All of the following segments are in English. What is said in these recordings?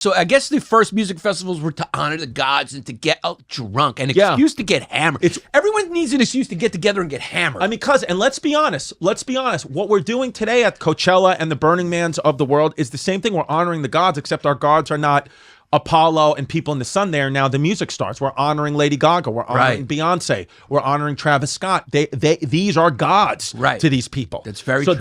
So I guess the first music festivals were to honor the gods and to get drunk, an excuse to get hammered. Everyone needs an excuse to get together and get hammered. I mean, and let's be honest, what we're doing today at Coachella and the Burning Mans of the world is the same thing. We're honoring the gods, except our gods are not Apollo and people in the sun there. Now the music stars. We're honoring Lady Gaga. We're honoring Beyonce. We're honoring Travis Scott. These are gods to these people. That's very true.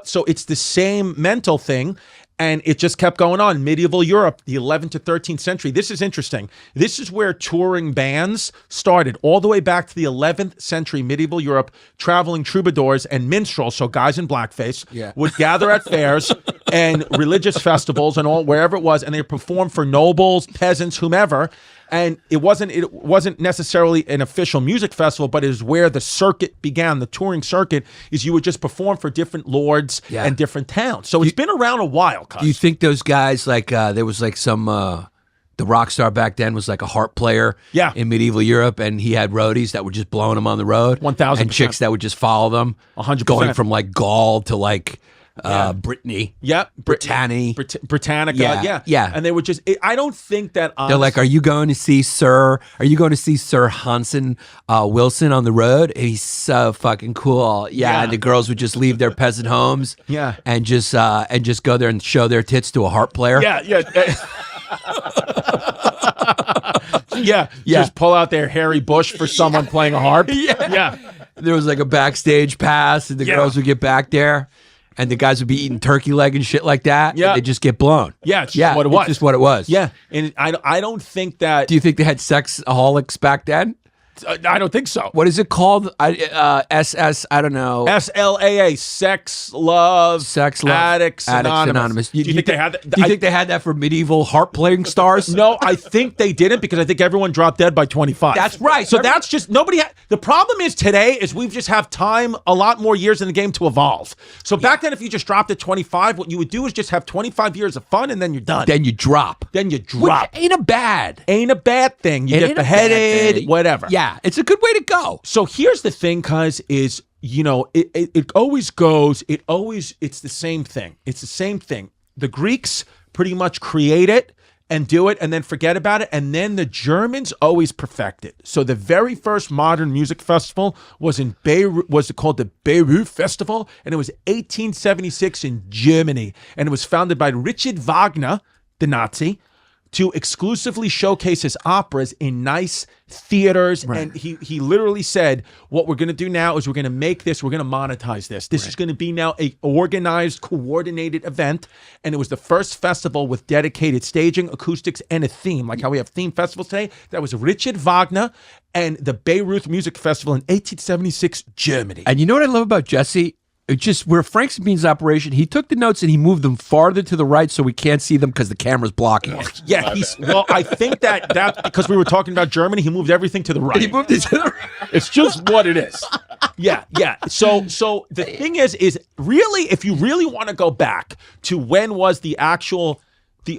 So it's the same mental thing. And it just kept going on. Medieval Europe, the 11th to 13th century. This is interesting. This is where touring bands started, all the way back to the 11th century, medieval Europe. Traveling troubadours and minstrels, so guys in blackface, would gather at fairs and religious festivals and wherever it was, and they performed for nobles, peasants, whomever. And it wasn't necessarily an official music festival, but it is where the circuit began. The touring circuit is you would just perform for different lords and different towns. So it's been around a while. Do you think those guys, like there was like some the rock star back then was like a harp player in medieval Europe, and he had roadies that were just blowing him on the road? 1,000%. And chicks that would just follow them, 100%, going from like Gaul to like Brittany, Britannia, Britannica, and they would just. I don't think that they're like, "Are you going to see Sir? Are you going to see Sir Hansen Wilson on the road? He's so fucking cool." And the girls would just leave their peasant homes, and just go there and show their tits to a harp player. Just pull out their hairy bush for someone playing a harp. There was like a backstage pass, and the girls would get back there. And the guys would be eating turkey leg and shit like that. Yeah, they just get blown. It's just what it was. It's just what it was. Yeah, and I don't think that. Do you think they had sexaholics back then? I don't think so. What is it called? SS. I don't know. SLAA. Sex, love, addicts Anonymous. Do you think they had that? Do you think they had that for medieval harp playing stars? No, I think they didn't, because I think everyone dropped dead by 25. That's right. So that's just nobody. The problem is today is we just have time, a lot more years in the game to evolve. So back then, if you just dropped at 25, what you would do is just have 25 years of fun, and then you're done. Then you drop. Which ain't a bad thing. You get beheaded, whatever. Yeah. It's a good way to go. So here's the thing, cuz, is, you know, it always goes, it's the same thing. It's the same thing. The Greeks pretty much create it and do it and then forget about it. And then the Germans always perfect it. So the very first modern music festival was in Beirut, was called the Beirut Festival. And it was 1876 in Germany. And it was founded by Richard Wagner, the Nazi, to exclusively showcase his operas in nice theaters. And he literally said, what we're going to do now is we're going to make this, we're going to monetize this. This is going to be now a organized, coordinated event. And it was the first festival with dedicated staging, acoustics, and a theme, like how we have theme festivals today. That was Richard Wagner and the Beirut Music Festival in 1876, Germany. And you know what I love about Jesse? It's just where Frank's Beans operation, he took the notes and he moved them farther to the right so we can't see them because the camera's blocking it. Well, I think that's because we were talking about Germany, he moved everything to the right. He moved it to the right. It's just what it is. Yeah. So the thing is really, if you really want to go back to when was the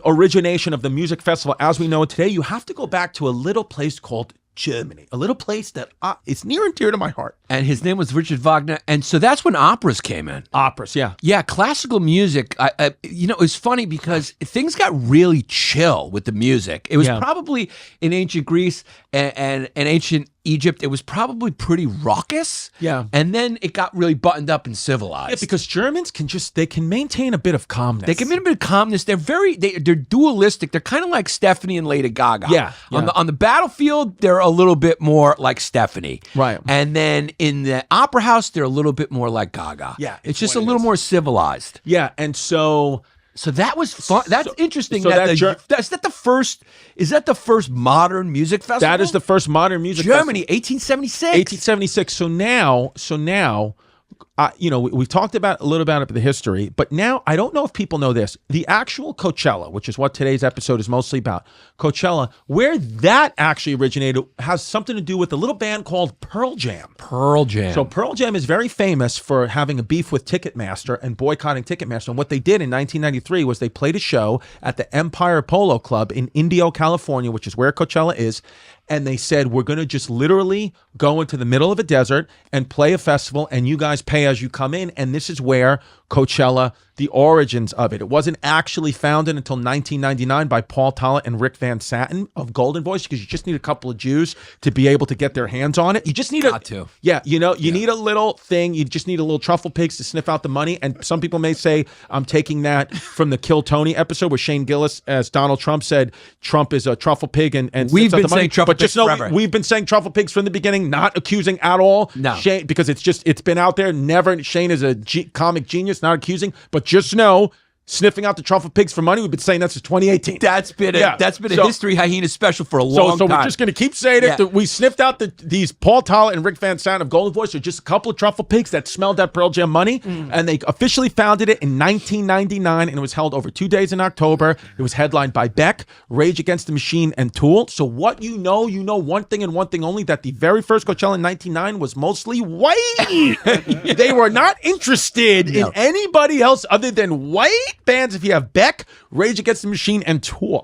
origination of the music festival as we know it today, you have to go back to a little place called Germany, a little place that it's near and dear to my heart. And his name was Richard Wagner. And so that's when operas came in. Operas, yeah. Yeah, classical music. You know, it's funny because things got really chill with the music. It was probably in ancient Greece and ancient Egypt, it was probably pretty raucous. Yeah. And then it got really buttoned up and civilized. Yeah, because Germans they can maintain a bit of calmness. They can maintain a bit of calmness. They're dualistic. They're kind of like Stephanie and Lady Gaga. Yeah. On the battlefield, they're a little bit more like Stephanie. Right. And then in the opera house, they're a little bit more like Gaga. Yeah. It's just a little more civilized. Yeah. And so that was fun. That's interesting. So is that the first modern music festival? That is the first modern music festival. Germany, 1876. 1876. So now, you know, we've talked about a little about the history, but now I don't know if people know this. The actual Coachella, which is what today's episode is mostly about, Coachella, where that actually originated has something to do with a little band called Pearl Jam. Pearl Jam. So Pearl Jam is very famous for having a beef with Ticketmaster and boycotting Ticketmaster. And what they did in 1993 was they played a show at the Empire Polo Club in Indio, California, which is where Coachella is. And they said, we're going to just literally go into the middle of a desert and play a festival, and you guys pay as you come in. And this is where Coachella, the origins of it. It wasn't actually founded until 1999 by Paul Tollett and Rick Van Satten of Golden Voice, because you just need a couple of Jews to be able to get their hands on it. You just need yeah, you need a little thing. You just need a little truffle pigs to sniff out the money. And some people may say I'm taking that from the Kill Tony episode where Shane Gillis as Donald Trump said Trump is a truffle pig and we've been saying truffle pigs forever. We've been saying truffle pigs from the beginning, not accusing at all. No. Shane, because it's been out there. Never. Shane is a comic genius, not accusing, but just know, sniffing out the truffle pigs for money, we've been saying that since 2018. That's been a History Hyenas special for a long time. So we're just going to keep saying it. We sniffed out these Paul Tollett and Rick Van Sant of Golden Voice are just a couple of truffle pigs that smelled that Pearl Jam money, and they officially founded it in 1999, and it was held over 2 days in October. It was headlined by Beck, Rage Against the Machine, and Tool. So what you know one thing and one thing only, that the very first Coachella in 1999 was mostly white. They were not interested in anybody else other than white bands. If you have Beck, Rage Against the Machine, and Tool.